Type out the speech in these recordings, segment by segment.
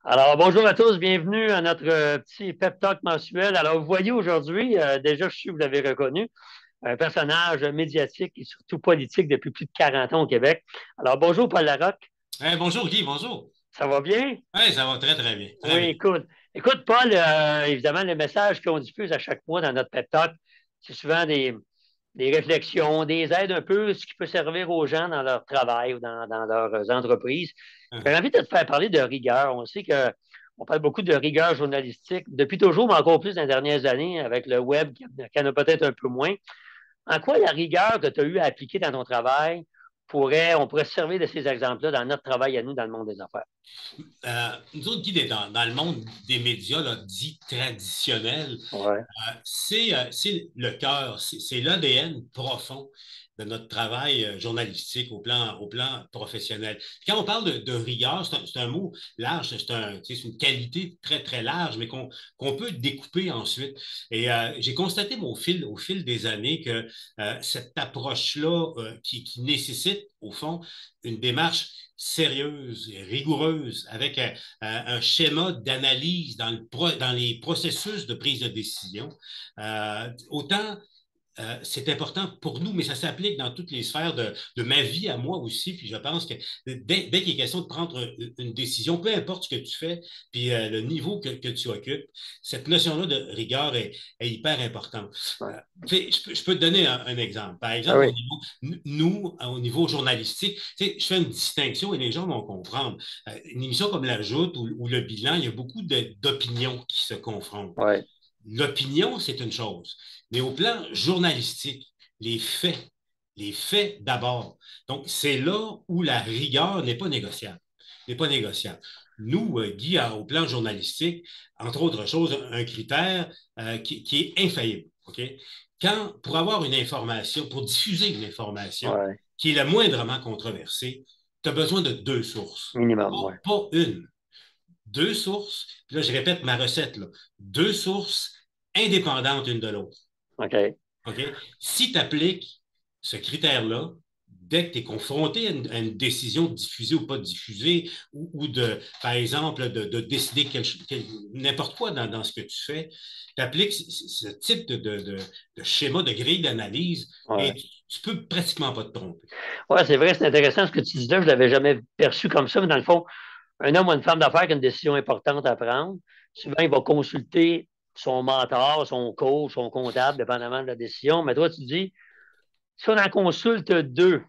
Alors, bonjour à tous, bienvenue à notre petit pep talk mensuel. Alors, vous voyez aujourd'hui, déjà, je suis, vous l'avez reconnu, un personnage médiatique et surtout politique depuis plus de 40 ans au Québec. Alors, bonjour Paul Larocque, Bonjour Guy, bonjour. ça va bien? Ça va très très bien, très Oui, bien. écoute. Écoute, Paul, évidemment, le message qu'on diffuse à chaque mois dans notre pep talk, c'est souvent des réflexions, des aides un peu, ce qui peut servir aux gens dans leur travail ou dans leurs entreprises. J'ai envie de te faire parler de rigueur. On sait que on parle beaucoup de rigueur journalistique depuis toujours, mais encore plus dans les dernières années avec le web qui en a peut-être un peu moins. En quoi la rigueur que tu as eu à appliquer dans ton travail on pourrait se servir de ces exemples-là dans notre travail à nous dans le monde des affaires? Nous autres, Guy, dans le monde des médias là, dits traditionnels, Ouais. c'est le cœur, c'est l'ADN profond de notre travail journalistique au plan professionnel. Puis quand on parle de rigueur, c'est un mot large, c'est une qualité très, très large, mais qu'on peut découper ensuite. Et j'ai constaté au fil des années que cette approche-là qui nécessite, au fond, une démarche sérieuse et rigoureuse avec un schéma d'analyse dans les processus de prise de décision. Autant c'est important pour nous, mais ça s'applique dans toutes les sphères de ma vie à moi aussi. Puis je pense que dès qu'il est question de prendre une décision, peu importe ce que tu fais, puis le niveau que tu occupes, cette notion-là de rigueur est hyper importante. Ouais. Euh, je peux te donner un exemple. Par Ah exemple, oui. nous, au niveau journalistique, je fais une distinction et les gens vont comprendre. Une émission comme La Joute ou Le Bilan, il y a beaucoup d'opinions qui se confrontent. Ouais. L'opinion, c'est une chose. Mais au plan journalistique, les faits, les faits d'abord. Donc, c'est là où la rigueur n'est pas négociable. N'est pas négociable. Nous, Guy, au plan journalistique, entre autres choses, un critère qui est infaillible. OK? Pour avoir une information, pour diffuser une information Ouais. qui est la moindrement controversée, tu as besoin de deux sources. Minimum, ouais. Pas une, deux sources, puis là, je répète ma recette, là, deux sources indépendantes l'une de l'autre. OK. OK? Si tu appliques ce critère-là, dès que tu es confronté à une décision de diffuser ou pas de diffuser, ou de, par exemple, de décider n'importe quoi dans ce que tu fais, tu appliques ce type de schéma, de grille d'analyse, et Ouais. tu peux pratiquement pas te tromper. Ouais, c'est vrai, c'est intéressant ce que tu dis là. Je ne l'avais jamais perçu comme ça, mais dans le fond, un homme ou une femme d'affaires qui a une décision importante à prendre, souvent, il va consulter son mentor, son coach, son comptable, dépendamment de la décision. Mais toi, tu dis, si on en consulte deux,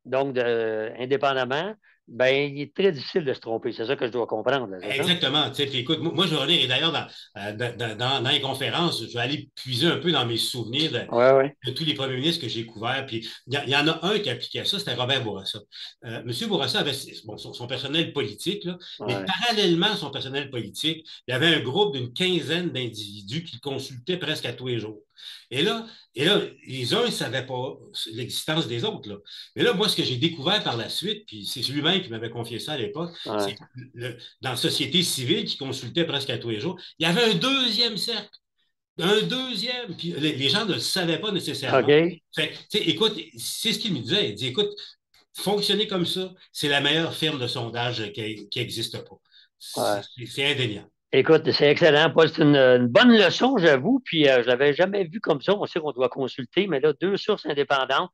donc indépendamment, ben, il est très difficile de se tromper. C'est ça que je dois comprendre, là, c'est ça? Exactement. Tu sais, puis écoute, moi, je vais revenir, et d'ailleurs, dans les conférences, je vais aller puiser un peu dans mes souvenirs Oui, oui. de tous les premiers ministres que j'ai couverts. Puis il y en a un qui appliquait ça, c'était Robert Bourassa. Monsieur Bourassa avait bon, son personnel politique, là, mais Ouais. parallèlement à son personnel politique, il y avait un groupe d'une quinzaine d'individus qui le consultaient presque à tous les jours. Et là, et là, les uns ne savaient pas l'existence des autres. Là. Mais là, moi, ce que j'ai découvert par la suite, puis c'est lui-même qui m'avait confié ça à l'époque, c'est Ouais. dans la société civile qui consultait presque à tous les jours, il y avait un deuxième cercle. Un deuxième, puis les gens ne le savaient pas nécessairement. OK. Écoute, c'est ce qu'il me disait. Il dit, écoute, fonctionner comme ça, c'est la meilleure firme de sondage qui n'existe pas. Ouais. C'est indéniable. Écoute, c'est excellent, Paul. C'est une bonne leçon, j'avoue. Puis, je ne l'avais jamais vu comme ça. On sait qu'on doit consulter, mais là, deux sources indépendantes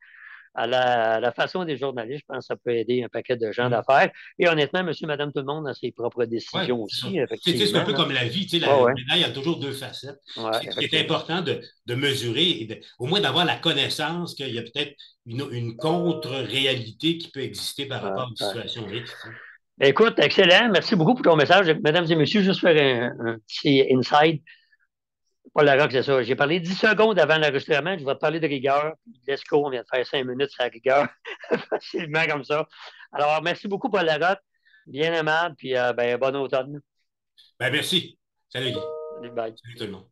à la façon des journalistes, je pense que ça peut aider un paquet de gens Mm. d'affaires. Et honnêtement, monsieur, madame, tout le monde a ses propres Oui, décisions c'est ça. aussi, C'est un effectivement, peu là. comme la vie, Ouais, la ouais. médaille a toujours deux facettes. Ouais, C'est effectivement. important de mesurer et au moins d'avoir la connaissance qu'il y a peut-être une contre-réalité qui peut exister par Ouais, rapport à une ouais. situation X. Tu sais. Ben, écoute, excellent. Merci beaucoup pour ton message. Mesdames et messieurs, juste faire un petit inside. Paul Larocque, c'est ça. J'ai parlé 10 secondes avant l'enregistrement. Je vais te parler de rigueur. Let's go. On vient de faire 5 minutes sur la rigueur. Facilement comme ça. Alors, merci beaucoup, Paul Larocque. Bien aimable. Puis, ben, bon automne. Ben, merci. Salut, Guy. Bye. Salut tout le monde.